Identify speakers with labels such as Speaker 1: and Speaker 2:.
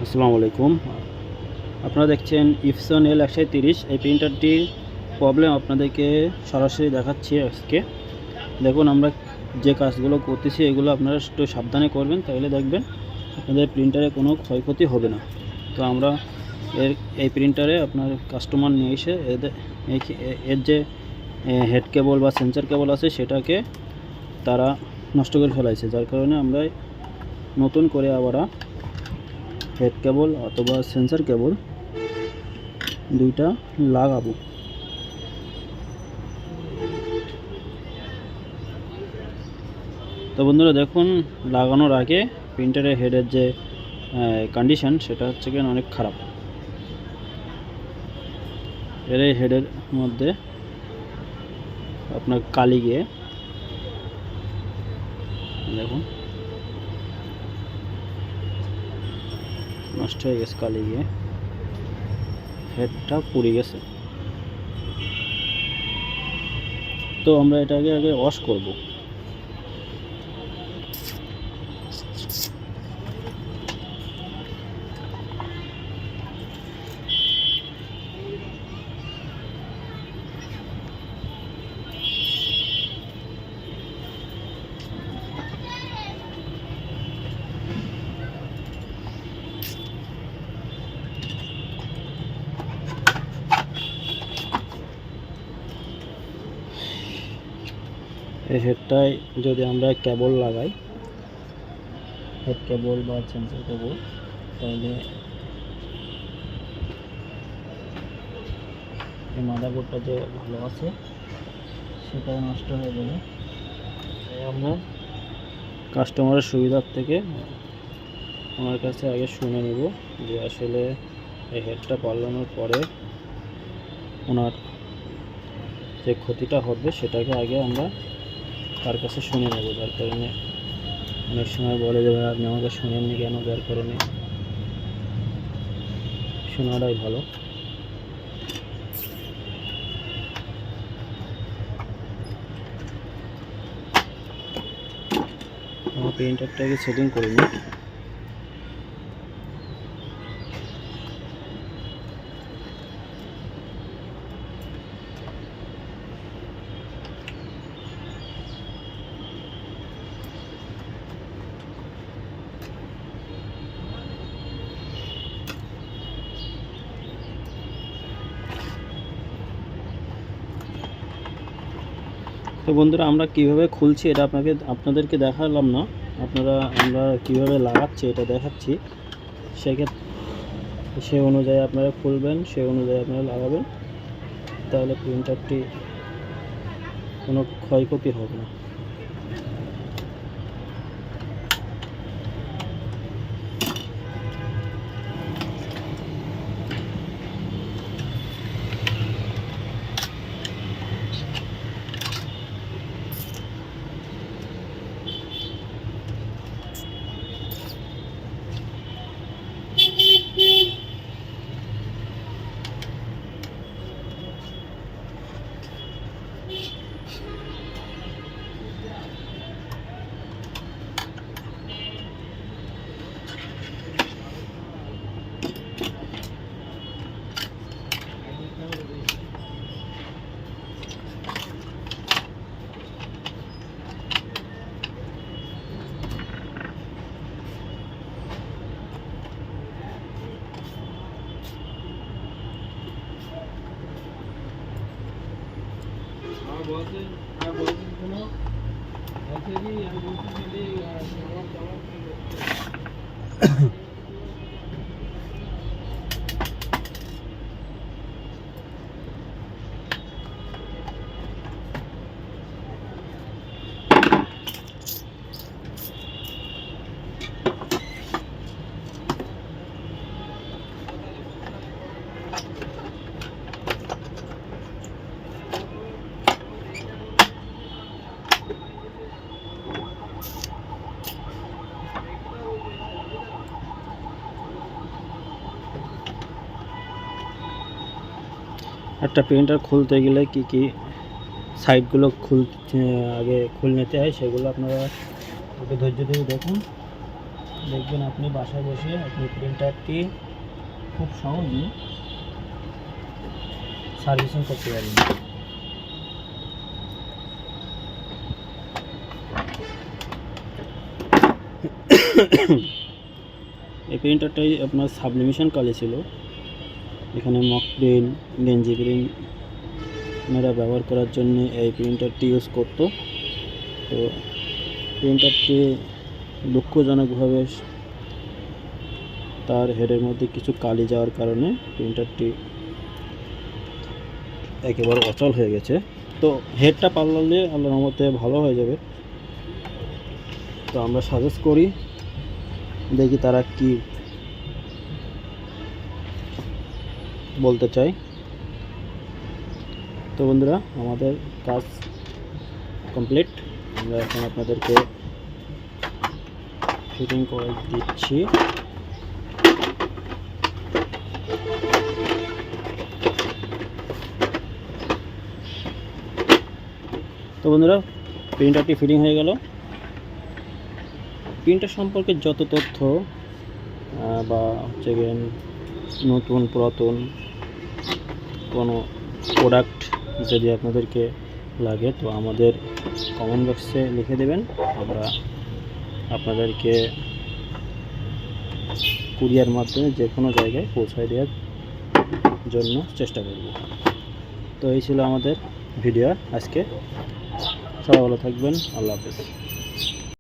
Speaker 1: আসসালামু আলাইকুম। আপনারা দেখছেন ইপসন L130। এই প্রিন্টারটির প্রবলেম আপনাদেরকে সরাসরি দেখাচ্ছি আজকে। দেখুন, আমরা যে কাজগুলো করতেছি এগুলো আপনারা একটু সাবধানে করবেন, তাহলে দেখবেন আপনাদের প্রিন্টারে কোনো ক্ষয়ক্ষতি হবে না। তো আমরা এই প্রিন্টারে আপনার কাস্টমার নিয়ে এসে এর যে হেড কেবল বা সেন্সর কেবল আছে সেটাকে তারা নষ্ট করে ফেলাইছে, যার কারণে আমরা নতুন করে আবার হেড কেবল অথবা সেন্সর কেবল দুইটা লাগাবো। তো বন্ধুরা দেখুন, লাগানোর আগে প্রিন্টারের হেডের যে কন্ডিশন সেটা হচ্ছে কি অনেক খারাপ। এর হেডের মধ্যে আপনার কালি গিয়ে দেখুন নষ্ট হয়ে গেছে, কালি গিয়ে হেডটা পুড়ে গেছে। তো আমরা এটাকে আগে ওয়াশ করব। এই হেডটায় যদি আমরা কেবল লাগাই, হেড কেবল বা সেন্সর কেবল, তাহলে এই মাদারবোর্ডটা যে ভালো আছে সেটা নষ্ট হয়ে যাবে। তাই আমরা কাস্টমারের সুবিধার থেকে আমার কাছে আগে শুনে নেব যে আসলে এই হেডটা পাল্টানোর পরে ওনার যে ক্ষতিটা হবে সেটাকে আগে আমরা তার কাছে শুনে নেব। যার কারণে অনেক সময় বলে যে ভাই আপনি আমাকে শুনেননি কেন, যার কারণে শোনাটাই ভালো। আমার প্রিন্টারটাকে সেটিং করে নিই। তো বন্ধুরা, আমরা কিভাবে খুলছি এটা আপনাদেরকে দেখালাম না, আমরা কিভাবে লাগাচ্ছি এটা দেখাচ্ছি। সে অনুযায়ী আপনারা খুলবেন, সে অনুযায়ী আপনারা লাগাবেন, তাহলে প্রিন্টারটি কোনো ক্ষয়ক্ষতি হবে না। একটা প্রিন্টার খুলতে গেলে কি সাইডগুলো আগে খুলে নিতে হয়, সেগুলো আপনারা একটু ধৈর্য ধরে দেখুন। দেখবেন আপনি বাসায় বসে আপনি প্রিন্টারটি খুব সহজেই সার্ভিসিং করতে পারবেন। এই প্রিন্টারটাই আপনার সাবলিমেশন কালে ছিল। এখানে মক প্রিন্ট, গেঞ্জি প্রিন্ট আপনারা ব্যবহার করার জন্য এই প্রিন্টারটি ইউজ করতো। তো প্রিন্টারটি দুঃখজনকভাবে তার হেডের মধ্যে কিছু কালি যাওয়ার কারণে প্রিন্টারটি একেবারে অচল হয়ে গেছে। তো হেডটা পাল্টালে আল্লাহর রহমতে ভালো হয়ে যাবে। তো আমরা সাজেস্ট করি, দেখি তারা কি বলতে চাই। তো বন্ধুরা, আমাদের কাজ কমপ্লিট। আমরা এখন আপনাদেরকে ফিটিং করে দিচ্ছি। তো বন্ধুরা, প্রিন্টারটি ফিটিং হয়ে গেল। প্রিন্টার সম্পর্কে যত তথ্য বা হচ্ছে নতুন পুরাতন কোনো প্রোডাক্ট যদি আপনাদেরকে লাগে তো আমাদের কমেন্ট বক্সে লিখে দেবেন। আমরা আপনাদেরকে কুরিয়ার মাধ্যমে যে কোনো জায়গায় পৌঁছায় দেওয়ার জন্য চেষ্টা করব। তো এই ছিল আমাদের ভিডিও আজকে। সবাই ভালো থাকবেন। আল্লাহ হাফেজ।